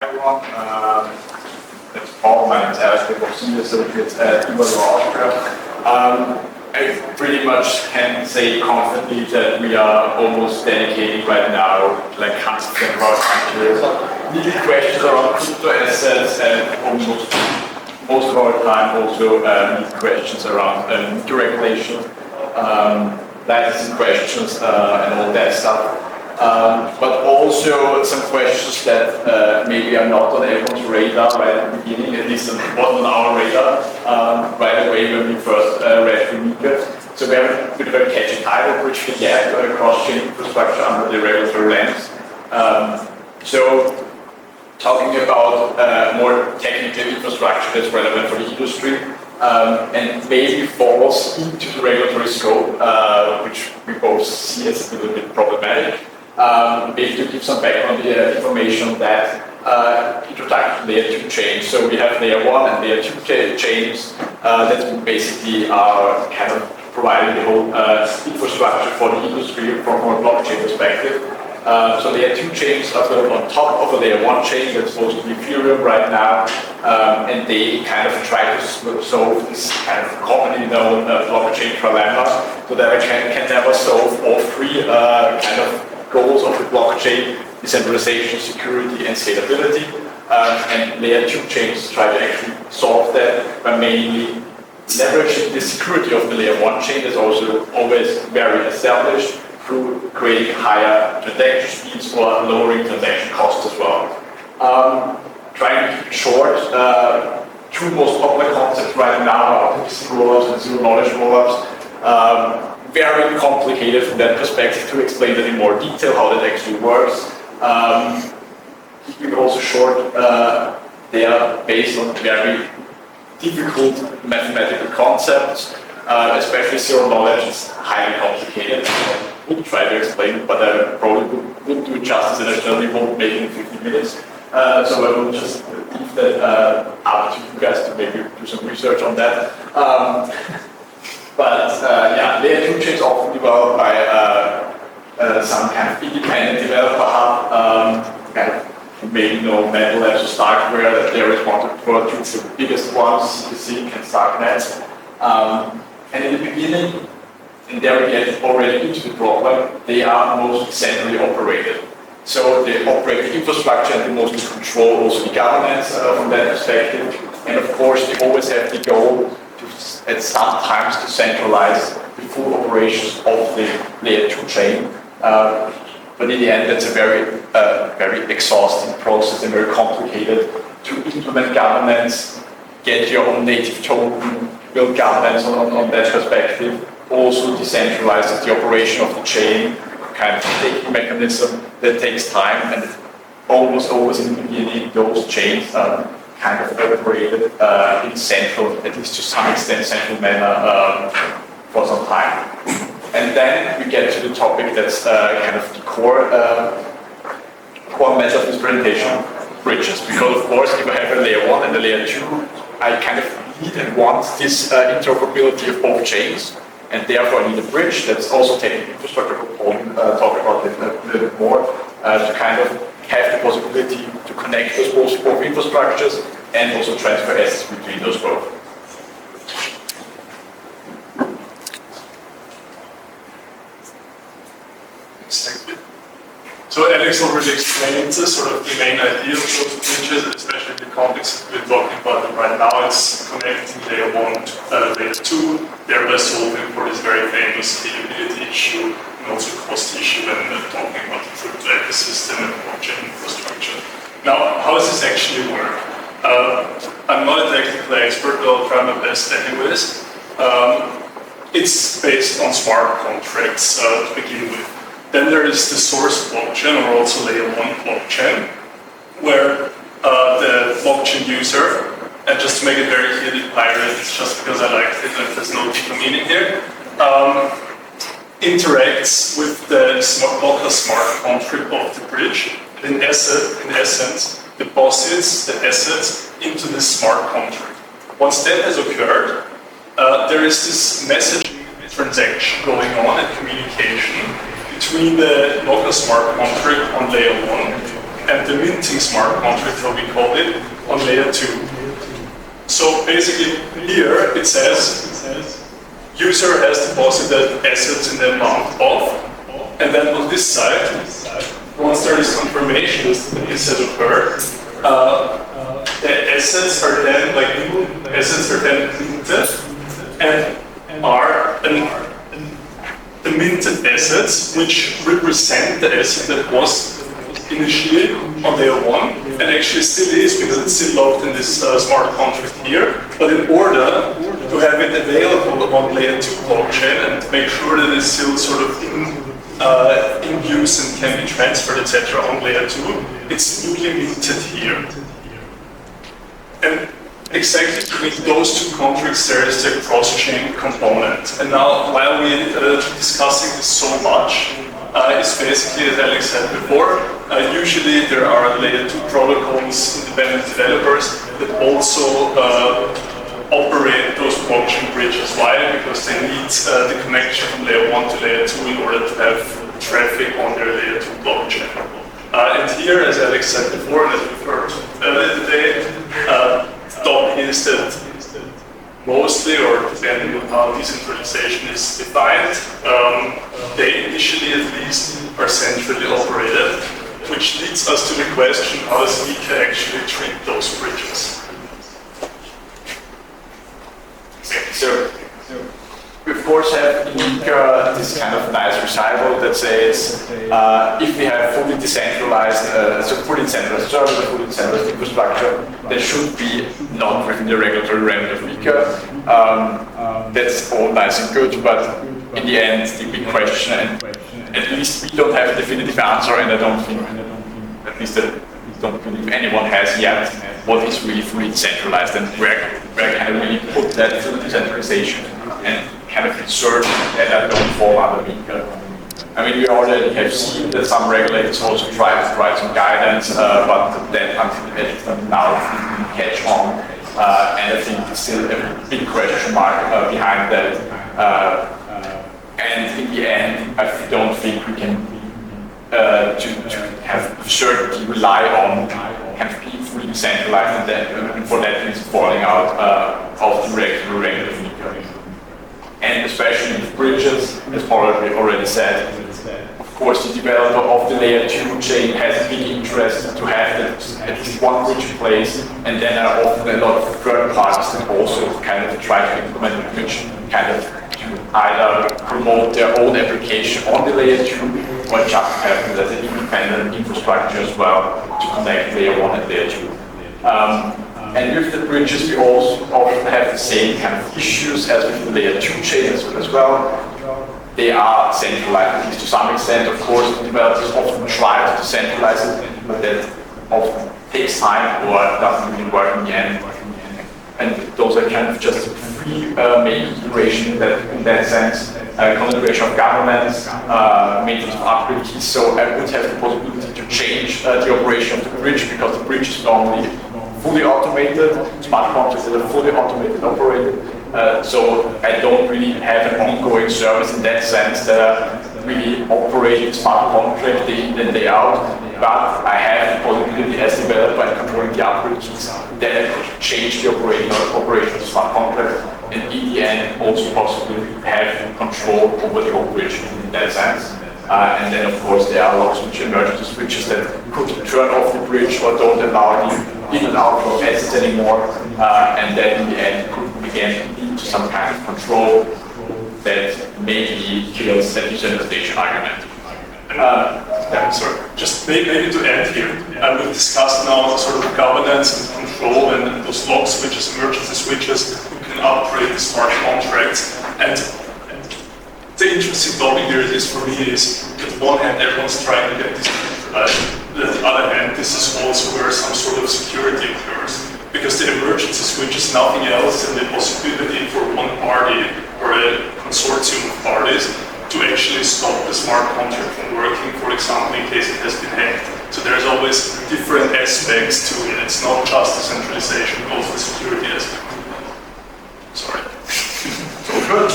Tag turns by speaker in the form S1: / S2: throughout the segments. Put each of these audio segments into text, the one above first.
S1: Everyone, it's Paul. My name is Alex. I'm senior associate at Austria. I pretty much can say confidently that we are almost dedicating right now like 100% of our time to needed questions around crypto assets, and most of our time also need questions around deregulation, licensing questions, and all that stuff. But also some questions that maybe are not on everyone's radar right at the beginning, at least not on our radar right away when we first read the MiCAR. So we have a bit of a catchy title, which we get cross-chain infrastructure under the regulatory lens. So talking about more technical infrastructure that's relevant for the industry and maybe falls into the regulatory scope, which we both see as a little bit problematic. Maybe to give some background information on that, introduction to layer 2 chains. So we have layer 1 and layer 2 chains that basically are kind of providing the whole infrastructure for the industry from a blockchain perspective. So layer 2 chains are built on top of a layer 1 chain that's supposed to be Ethereum right now, and they kind of try to solve this kind of commonly known blockchain trilemma, so that we can never solve all three kind of goals of the blockchain: decentralization, security, and scalability. And layer 2 chains try to actually solve that by mainly leveraging the security of the layer 1 chain that's also always very established through creating higher transaction speeds or lowering transaction costs as well. Trying to keep it short, two most popular concepts right now are rollups and zero-knowledge rollups. Very complicated from that perspective to explain that in more detail how that actually works. Keeping it also short, they are based on very difficult mathematical concepts, especially zero knowledge is highly complicated. I will try to explain it, but I probably wouldn't do it justice, and I certainly won't make it in 50 minutes. So I will just leave that up to you guys to maybe do some research on that. But yeah, layer 2 chains often developed by some kind of independent developer hub. Kind of, you maybe know MetaLabs or Starkware, that they're responsible for two of the biggest ones, CASP and Starknet. And in the beginning, and there we get already into the problem, they are mostly centrally operated. So they operate the infrastructure and they mostly control also the governance from that perspective. And of course, they always have the goal at some times to centralize the full operations of the layer 2 chain. But in the end, that's a very exhausting process and very complicated to implement governance, get your own native token, build governance on that perspective, also decentralizes the operation of the chain, kind of staking mechanism that takes time, and almost always in the beginning, those chains are kind of operated in central, at least to some extent, central manner for some time. And then we get to the topic that's kind of the core matter of this presentation, bridges. Because of course, if I have a layer 1 and a layer 2, I kind of need and want this interoperability of both chains, and therefore I need a bridge that's also taking infrastructure component, talk about it a little bit more, to kind of have the possibility to connect those both infrastructures and also transfer assets between those both.
S2: Exactly. So Alex already explained sort of the main idea of those bridges, especially in the context that we're talking about them right now. It's connecting layer 1 to layer 2, thereby solving for this very famous scalability issue and also cost issue when talking about the crypto ecosystem and blockchain infrastructure. Now, how does this actually work? I'm not a technical expert, but I'll try my best anyways. It's based on smart contracts to begin with. Then there is the source blockchain, or also layer 1 blockchain, where the blockchain user, and just to make it very clearly pirate, it's just because I like it and there's no deeper meaning here, interacts with the local smart contract of the bridge, and in essence, deposits the assets into this smart contract. Once that has occurred, there is this messaging transaction going on and communication between the local smart contract on layer 1 and the minting smart contract, how we call it, on layer 2. So basically here it says user has deposited assets in the amount of, and then on this side, once there is confirmation that this has occurred, the assets are then minted and are the minted assets which represent the asset that was initially on layer 1 and actually still is because it's still locked in this smart contract here. But in order to have it available on layer 2 blockchain and to make sure that it's still sort of in use and can be transferred, etc. on layer 2, it's newly minted here. And exactly between those two contracts there is the cross-chain component. And now, while we're discussing this so much, it's basically, as Alex said before, usually there are layer 2 protocols, independent developers that also operate those blockchain bridges. Why? Because they need the connection from layer 1 to layer 2 in order to have traffic on their layer 2 blockchain. And here, as Alex said before, and as we've heard earlier today, the thought is that mostly, or depending on how decentralization is defined, they initially at least are centrally operated, which leads us to the question, how does MiCAR actually treat those bridges?
S1: So we of course have in MiCAR this kind of nice recital that says if we have fully decentralized, fully decentralized service, a fully decentralized infrastructure, that should be not within the regulatory remit of MiCAR. That's all nice and good, but in the end, the big question, and at least we don't have a definitive answer, and I don't think, at least I don't believe anyone has yet, what is really fully decentralized and where can I really put that through decentralization and kind of insert that I don't fall under MiCAR. I mean, we already have seen that some regulators also try to provide some guidance, but then until now didn't catch on. And I think it's still a big question mark behind that. And in the end, I don't think we can, to have certainty, rely on kind of being fully decentralized and for that reason falling out of the regular of MiCAR. And especially with bridges, as Paul already said, of course the developer of the layer 2 chain has a big interest to have at least one bridge in place, and then there are often a lot of third parties that also kind of try to implement a bridge, kind of to either promote their own application on the layer 2 or just have it as an independent infrastructure as well to connect layer 1 and layer 2. And with the bridges, we also often have the same kind of issues as with the layer 2 chain as well. They are centralized, at least to some extent. Of course, the developers often try to decentralize it, but that often takes time or doesn't really work in the end. And those are kind of just free main integration in that sense. Configuration of governance, maintenance of upgrade keys. So I would have the possibility to change the operation of the bridge because the bridge is normally fully automated, smart contracts that are fully automated operated. So I don't really have an ongoing service in that sense that are really operating smart contract day in and day out. But I have the possibility as developer and controlling the upgrade keys that I could change the operation of smart contract, and in the end also possibly have control over the operation in that sense. And then of course there are lots of emergency switches that could turn off the bridge or don't allow the in and out of assets anymore, and then in the end could again lead to some kind of control that maybe kills that decentralization argument.
S2: Sorry, just maybe to end here, we've discussed now sort of governance and control and those lock switches, emergency switches, who can upgrade the smart contracts. And the interesting topic here is for me is, on the one hand, everyone's trying to get this decentralized. On the other hand, this is also where some sort of security occurs, because the emergency switch is nothing else than the possibility for one party or a consortium of parties to actually stop the smart contract from working, for example, in case it has been hacked. So there's always different aspects to it. It's not just the centralization, but also the security aspect. Sorry.
S1: So good.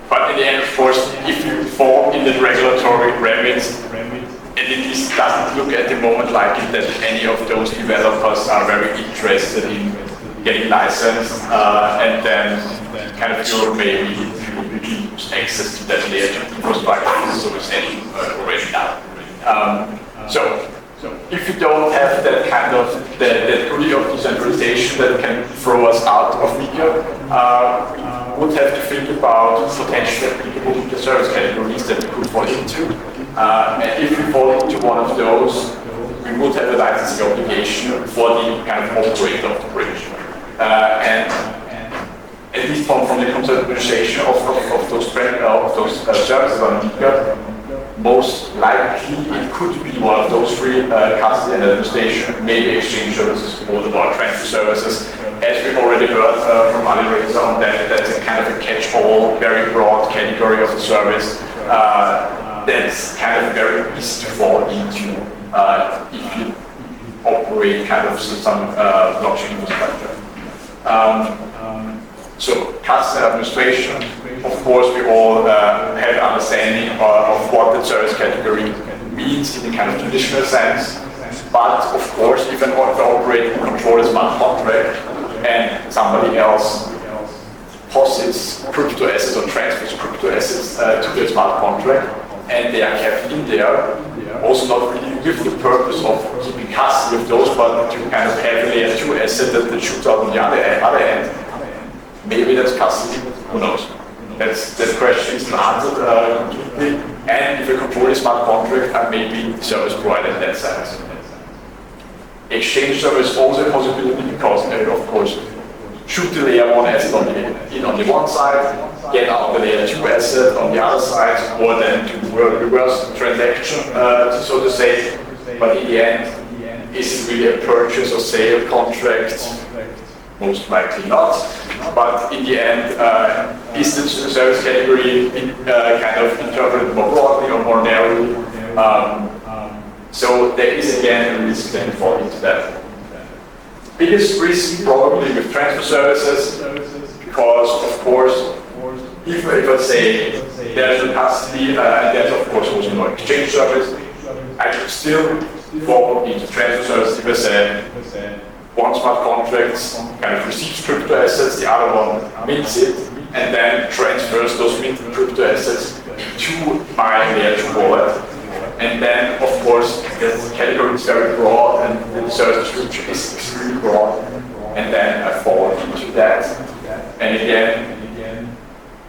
S1: But in the end, of course, if you fall in the regulatory remit, at it doesn't look at the moment like it that any of those developers are very interested in getting licensed, and then kind of you're maybe lose access to that layer 2 infrastructure, so it's already now. So if you don't have that kind of that degree of decentralization that can throw us out of MiCAR, we would have to think about potentially applicable MiCAR service categories that we could fall into. And if we fall into one of those, we would have a licensing obligation for the kind of operator of the bridge. And at least from the conceptualization of those services on MiCAR, most likely it could be one of those three, custody and administration, maybe exchange services or the block transfer services. As we've already heard from Alexander on that, that's a kind of a catch-all, very broad category of the service that's kind of very easy to fall into if you operate kind of some blockchain infrastructure. So custody and administration, of course, we all have an understanding of what the service category means in the kind of traditional sense. But of course, if an operator controls a smart contract and somebody else deposits crypto assets or transfers crypto assets to the smart contract, and they are kept in there, also not really with the purpose of keeping custody of those, but to kind of have a layer 2 asset that shoots out on the other end, maybe that's custody, who knows? That question isn't answered completely. And if you control a smart contract, maybe the service provider in that sense. Exchange service also a possibility because, of course, shoot the layer 1 asset on the one side, get out the layer 2 asset on the other side, or then do reverse transaction, so to say. But in the end, is it really a purchase or sale contract? Most likely not. But in the end, is the service category kind of interpreted more broadly or more narrowly? So there is again a risk that we fall into that. Biggest risk probably with transfer services, because of course, if let's say there's a custody and there's of course also no exchange service, I could still fall into transfer service if I say one smart contract kind of receives crypto assets, the other one mints it, and then transfers those minted crypto assets to my layer 2 wallet. And then, of course, the category is very broad and the service description is extremely broad. And then I fall into that. And again,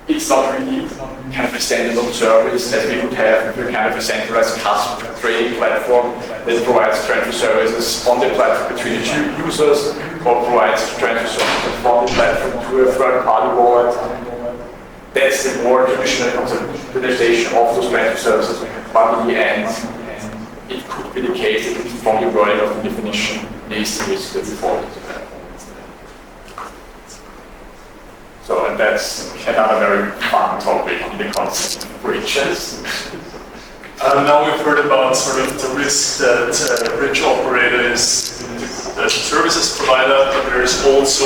S1: it's not really kind of a standalone service as we would have with kind of a centralized CASP trading platform that provides transfer services on the platform between the two users or provides transfer services from the platform to a third-party wallet. That's the more traditional conceptualization of those transfer services, but in the end, it could be the case that from the wording of the definition, there is the risk that we fall into that. So, and that's another very fun topic in the concept of bridges.
S2: Now we've heard about sort of the risk that a bridge operator is the services provider, but there is also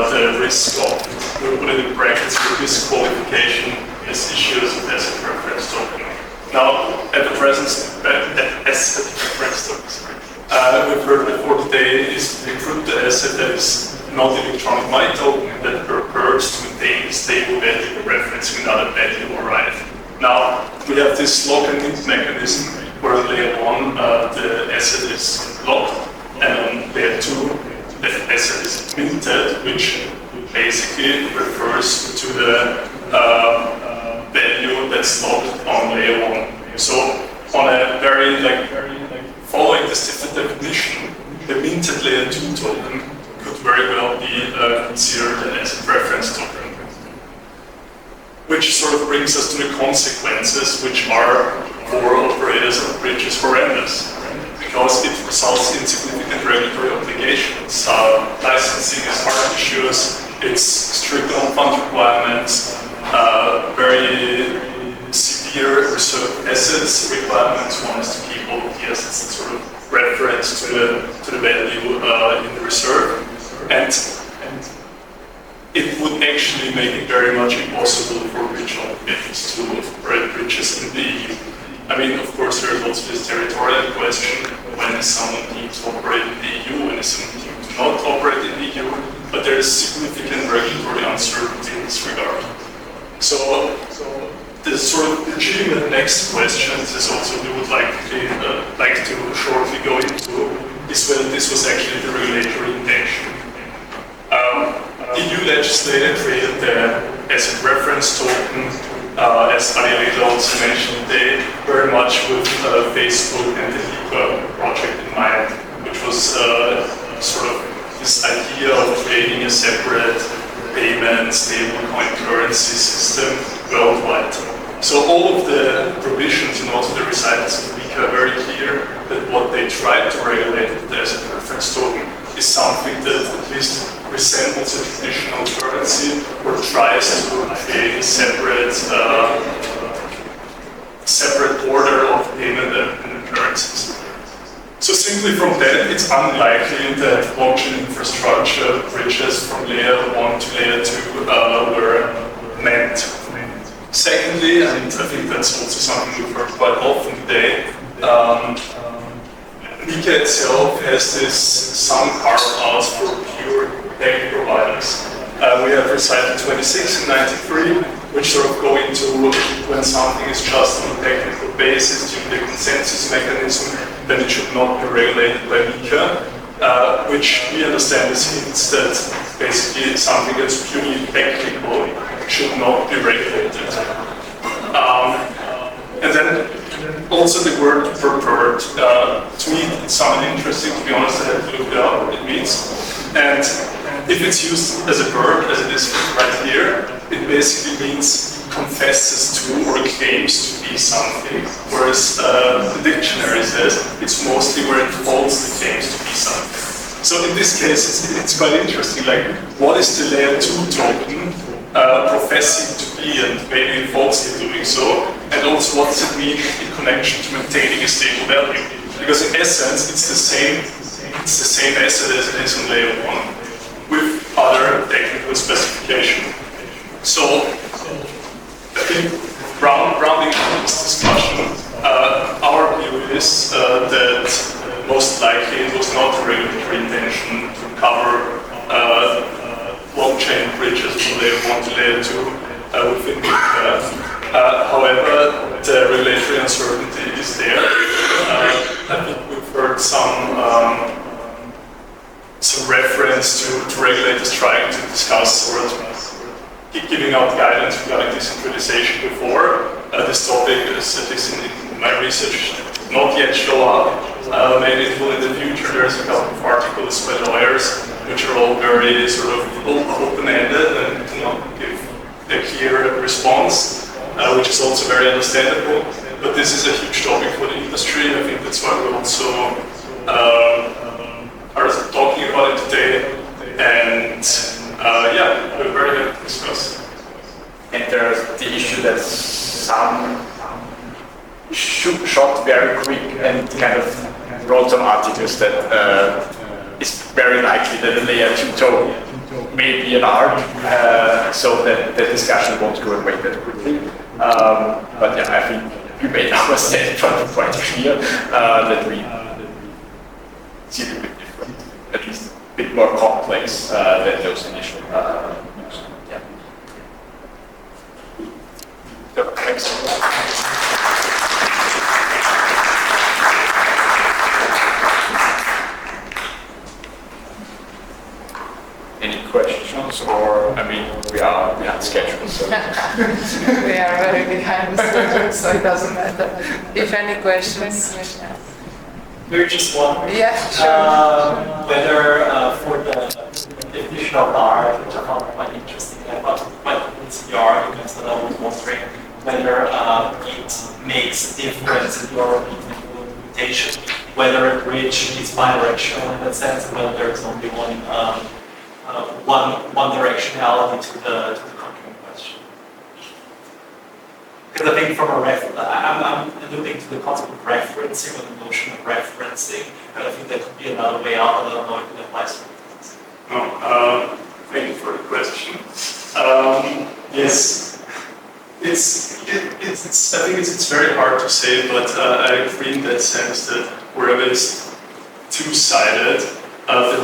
S2: the risk of, we'll put it in brackets, disqualification as issues of asset reference token. Now, at the present, asset reference tokens, we've heard before today is the crypto asset that is not electronic money token that purports to maintain a stable value referencing another value or right. Now, we have this lock and mint mechanism where on layer 1 the asset is locked, and on layer 2 the asset is minted, which basically refers to the value that's locked on layer 1. So, on a very following this definition, the minted layer 2 token could very well be considered an asset reference token. Which sort of brings us to the consequences, which are for operators of bridges horrendous, because it results in significant regulatory obligations. Licensing is hard issues, it's strict on fund requirements, very severe reserved assets requirements. One is to keep all of the assets in sort of reference to the value in the reserve, and it would actually make it very much impossible for bridge operators to operate bridges in the EU. I mean, of course, there is also this territorial question: when is someone deemed to operate in the EU, when is someone deemed to not operate in the EU? But there is significant regulatory uncertainty in this regard. So the sort of legitimate next questions is also we would like to shortly go into is whether this was actually the regulatory intention. EU legislator created the asset reference token, as Ariel also mentioned, they very much with Facebook and the MiCAR project in mind, which was sort of this idea of creating a separate payment stablecoin currency system worldwide. So all of the provisions and also the recitals of MiCAR are very clear that what they tried to regulate with the asset reference token is something that at least resembles a traditional currency or tries to create a separate order of payment and currencies. So simply from that, it's unlikely that blockchain infrastructure bridges from layer 1 to layer 2 were meant. Secondly, and I think that's also something we've heard quite often today, MiCAR itself has some carve-outs for pure tech providers. We have recital 26 and 93, which sort of go into when something is just on a technical basis due to the consensus mechanism, then it should not be regulated by MiCAR, which we understand as hints that basically something that's purely technical should not be regulated. And then also the word preferred. To me, it sounded interesting, to be honest. I had to look it up what it means. And if it's used as a verb, as it is right here, it basically means confesses to or claims to be something. Whereas the dictionary says it's mostly where it falsely claims to be something. So in this case, it's quite interesting. Like, what is the layer 2 token professing to be and maybe falsely doing so? And also, what does it mean in connection to maintaining a stable value? Because in essence, it's the same asset as it is on layer 1 with other technical specification. So I think rounding up this discussion, our view is that most likely it was not a regulatory intention to cover blockchain bridges from layer 1 to layer 2 within MiCAR. However, the regulatory uncertainty is there. I think we've heard some reference to regulators trying to discuss or giving out guidance regarding decentralization before. This topic is, at least in my research, not yet show up. Maybe it will in the future. There's a couple of articles by lawyers which are all very sort of open-ended and do not give a clear response, which is also very understandable. But this is a huge topic for the industry. I think that's why we also are talking about it today. And yeah, we're very happy to discuss.
S1: And there's the issue that some shot very quick and kind of wrote some articles that it's very likely that a layer 2 token may be an art, so that the discussion won't go away that quickly. But yeah, I think we made our statement quite clear that we see it a bit different, at least a bit more complex than those initial views. Yeah. So, thanks. Any questions, or I mean, we are behind schedule, so.
S3: We are very behind the schedule, so it doesn't matter. If any questions,
S4: Maybe just one.
S3: yeah, sure.
S4: Whether for the definition of art, which I found quite interesting, but quite in your arguments that I was wondering whether it makes a difference in your implementation, whether a bridge is bidirectional in that sense, and whether there's only one directionality to the control question. Because I think from I'm alluding to the concept of referencing or the notion of referencing, and I think that could be another way out. I don't know if it applies to things.
S2: No, thank you for the question. Yes, I think it's very hard to say, but I agree in that sense that wherever it's two-sided, the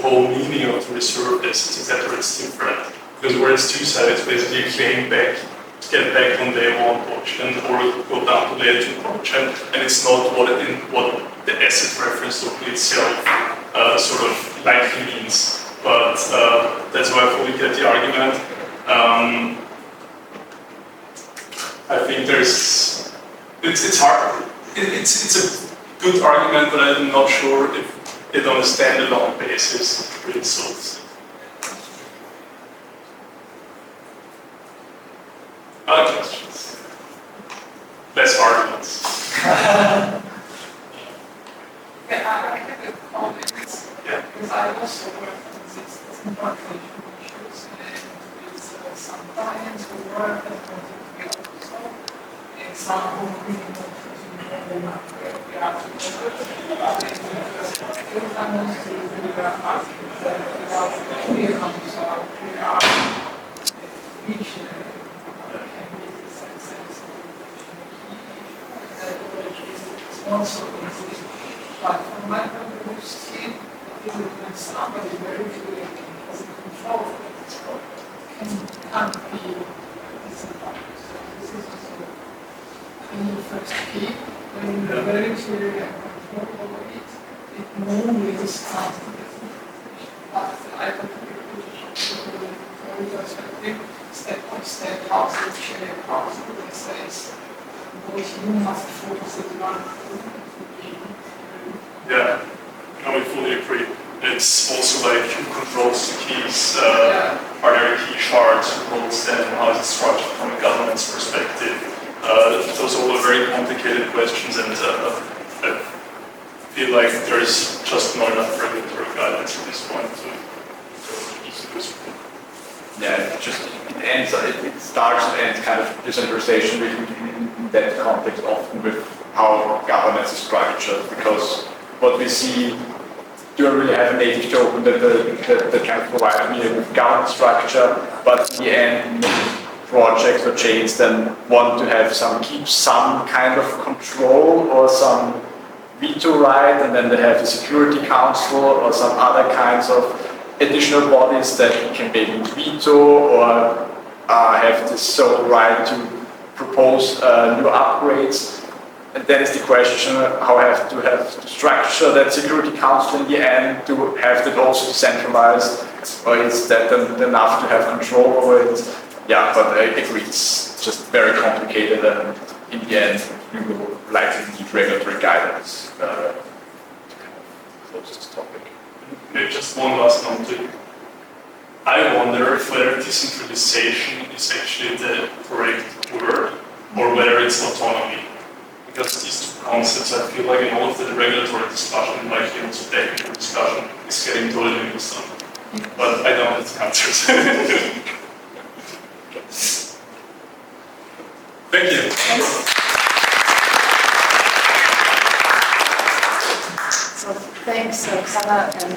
S2: whole meaning of the reserve is, etc. It's different. Because where it's two-sided, it's basically claim back, get back on day one blockchain or go down to layer two blockchain, and it's not what the asset reference token itself sort of likely means. But that's why I fully get the argument. I think it's hard. It's a good argument, but I'm not sure if it on a standalone basis really solves it. Other questions? Less arguments.
S3: I have a comment.
S2: Yeah.
S3: Because I also work on this decentralization issues and with some clients who work at also and some who really want to know where we are together. Also easy, but from my point of view, still, when somebody very clearly has control of it, can't be disadvantaged. So this is also the first key. When you very clearly have control over it, it always comes to decentralization. But I completely agree from your perspective, step by step, how to share, how to access. What you must focus on.
S2: Yeah, no, we fully agree. It's also like who controls the keys, are there key shards, who holds them, how is it structured from a governance perspective. Those are all very complicated questions, and I feel like there's just not enough regulatory guidance at this point to easily do.
S1: Yeah, it starts and ends kind of decentralization in that context often with how governance is structured, because what we see, do really have a native token that kind of provide me with governance structure, but in the end, projects or chains then want to have keep some kind of control or some veto right, and then they have the Security Council or some other kinds of additional bodies that can maybe veto or have the sole right to propose new upgrades. And then is the question how have to structure that Security Council in the end to have that also decentralized, or is that enough to have control over it? Yeah, but I agree, it's just very complicated, and in the end we will likely need regulatory guidance to close this topic.
S2: Maybe just one last note too. I wonder whether decentralization is actually the correct word or whether it's autonomy. Because these two concepts, I feel like in all of the regulatory discussion, likely also technical discussion, is getting totally mixed up. But I don't have the answers. Thank you.
S3: So thanks, Sana and